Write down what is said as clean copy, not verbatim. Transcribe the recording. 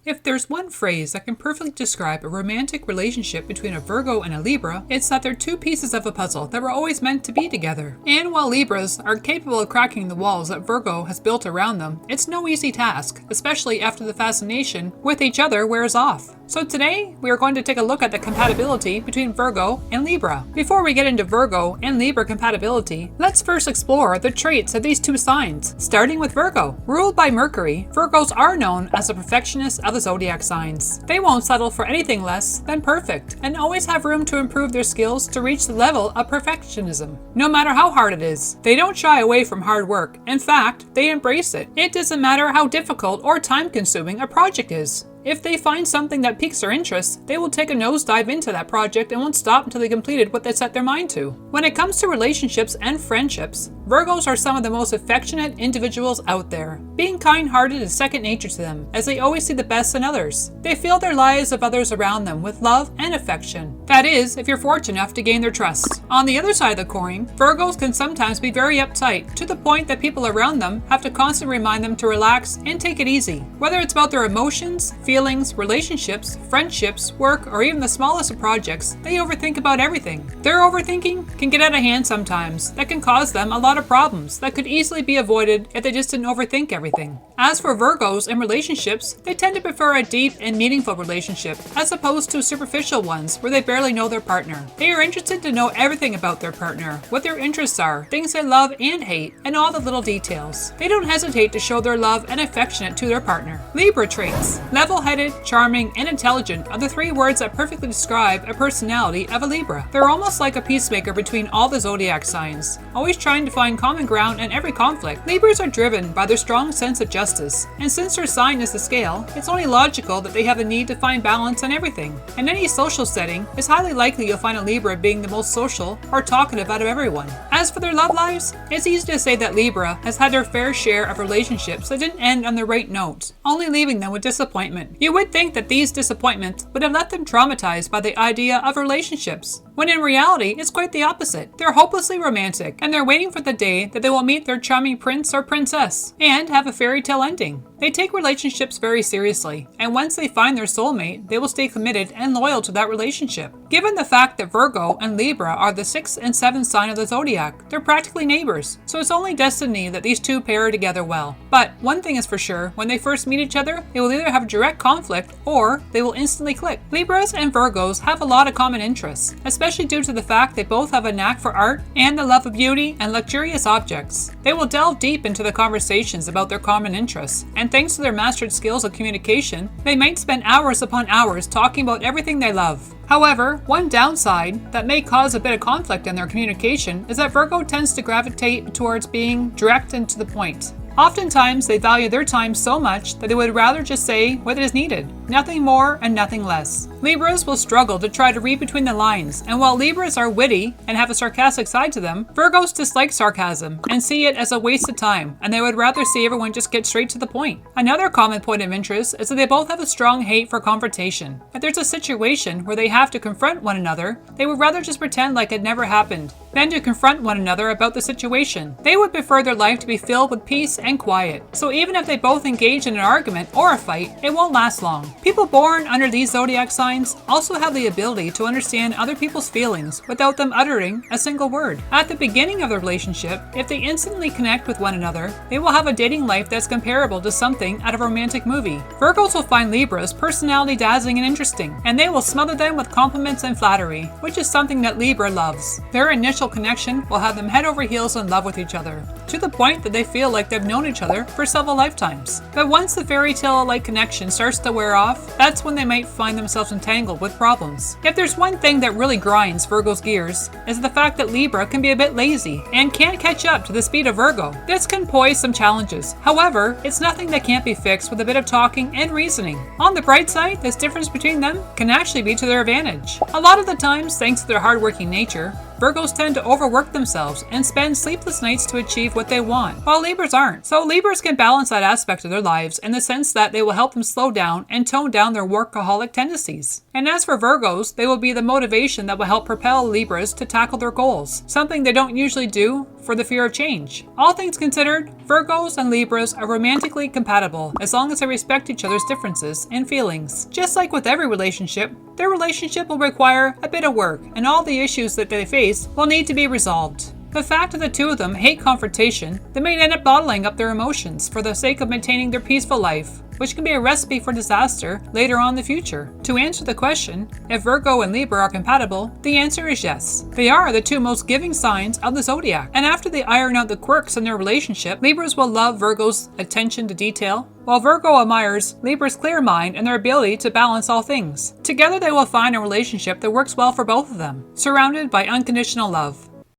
If there's one phrase that can perfectly describe a romantic relationship between a Virgo and a Libra, it's that they're two pieces of a puzzle that were always meant to be together. And while Libras are capable of cracking the walls that Virgo has built around them, it's no easy task, especially after the fascination with each other wears off. So today, we are going to take a look at the compatibility between Virgo and Libra. Before we get into Virgo and Libra compatibility, let's first explore the traits of these two signs, starting with Virgo. Ruled by Mercury, Virgos are known as the perfectionists of the zodiac signs. They won't settle for anything less than perfect, and always have room to improve their skills to reach the level of perfectionism, no matter how hard it is. They don't shy away from hard work. In fact, they embrace it. It doesn't matter how difficult or time-consuming a project is. If they find something that piques their interest, they will take a nosedive into that project and won't stop until they completed what they set their mind to. When it comes to relationships and friendships, Virgos are some of the most affectionate individuals out there. Being kind-hearted is second nature to them, as they always see the best in others. They fill their lives of others around them with love and affection. That is, if you're fortunate enough to gain their trust. On the other side of the coin, Virgos can sometimes be very uptight, to the point that people around them have to constantly remind them to relax and take it easy. Whether it's about their emotions, feelings, relationships, friendships, work, or even the smallest of projects, they overthink about everything. Their overthinking can get out of hand sometimes. That can cause them a lot of problems that could easily be avoided if they just didn't overthink everything. As for Virgos in relationships, they tend to prefer a deep and meaningful relationship, as opposed to superficial ones where they barely know their partner. They are interested to know everything about their partner, what their interests are, things they love and hate, and all the little details. They don't hesitate to show their love and affection to their partner. Libra traits. Level-headed, charming, and intelligent are the three words that perfectly describe a personality of a Libra. They're almost like a peacemaker between all the zodiac signs, always trying to find common ground in every conflict. Libras are driven by their strong sense of justice, and since their sign is the scale, it's only logical that they have a need to find balance in everything. In any social setting, it's highly likely you'll find a Libra being the most social or talkative out of everyone. As for their love lives, it's easy to say that Libra has had their fair share of relationships that didn't end on the right note, only leaving them with disappointment. You would think that these disappointments would have left them traumatized by the idea of relationships, when in reality, it's quite the opposite. They're hopelessly romantic, and they're waiting for the day that they will meet their charming prince or princess, and have a fairy tale ending. They take relationships very seriously, and once they find their soulmate, they will stay committed and loyal to that relationship. Given the fact that Virgo and Libra are the 6th and 7th sign of the zodiac, they're practically neighbors, so it's only destiny that these two pair together well. But one thing is for sure, when they first meet each other, they will either have direct conflict or they will instantly click. Libras and Virgos have a lot of common interests, especially due to the fact they both have a knack for art and the love of beauty and luxurious objects. They will delve deep into the conversations about their common interests, and thanks to their mastered skills of communication, they might spend hours upon hours talking about everything they love. However, one downside that may cause a bit of conflict in their communication is that Virgo tends to gravitate towards being direct and to the point. Oftentimes, they value their time so much that they would rather just say what is needed, nothing more and nothing less. Libras will struggle to try to read between the lines, and while Libras are witty and have a sarcastic side to them, Virgos dislike sarcasm and see it as a waste of time, and they would rather see everyone just get straight to the point. Another common point of interest is that they both have a strong hate for confrontation. If there's a situation where they have to confront one another, they would rather just pretend like it never happened than to confront one another about the situation. They would prefer their life to be filled with peace and quiet. So even if they both engage in an argument or a fight, it won't last long. People born under these zodiac signs also have the ability to understand other people's feelings without them uttering a single word. At the beginning of the relationship, if they instantly connect with one another, they will have a dating life that's comparable to something out of a romantic movie. Virgos will find Libra's personality dazzling and interesting, and they will smother them with compliments and flattery, which is something that Libra loves. Their initial connection will have them head over heels in love with each other, to the point that they feel like they've known each other for several lifetimes. But once the fairy tale-like connection starts to wear off, that's when they might find themselves entangled with problems. If there's one thing that really grinds Virgo's gears, is the fact that Libra can be a bit lazy and can't catch up to the speed of Virgo. This can pose some challenges. However, it's nothing that can't be fixed with a bit of talking and reasoning. On the bright side, this difference between them can actually be to their advantage. A lot of the times, thanks to their hardworking nature, Virgos tend to overwork themselves and spend sleepless nights to achieve what they want, while Libras aren't. So Libras can balance that aspect of their lives in the sense that they will help them slow down and tone down their workaholic tendencies. And as for Virgos, they will be the motivation that will help propel Libras to tackle their goals, something they don't usually do for the fear of change. All things considered, Virgos and Libras are romantically compatible as long as they respect each other's differences and feelings. Just like with every relationship, their relationship will require a bit of work, and all the issues that they face will need to be resolved. The fact that the two of them hate confrontation, they may end up bottling up their emotions for the sake of maintaining their peaceful life, which can be a recipe for disaster later on in the future. To answer the question, if Virgo and Libra are compatible, the answer is yes. They are the two most giving signs of the zodiac, and after they iron out the quirks in their relationship, Libras will love Virgo's attention to detail, while Virgo admires Libra's clear mind and their ability to balance all things. Together they will find a relationship that works well for both of them, surrounded by unconditional love.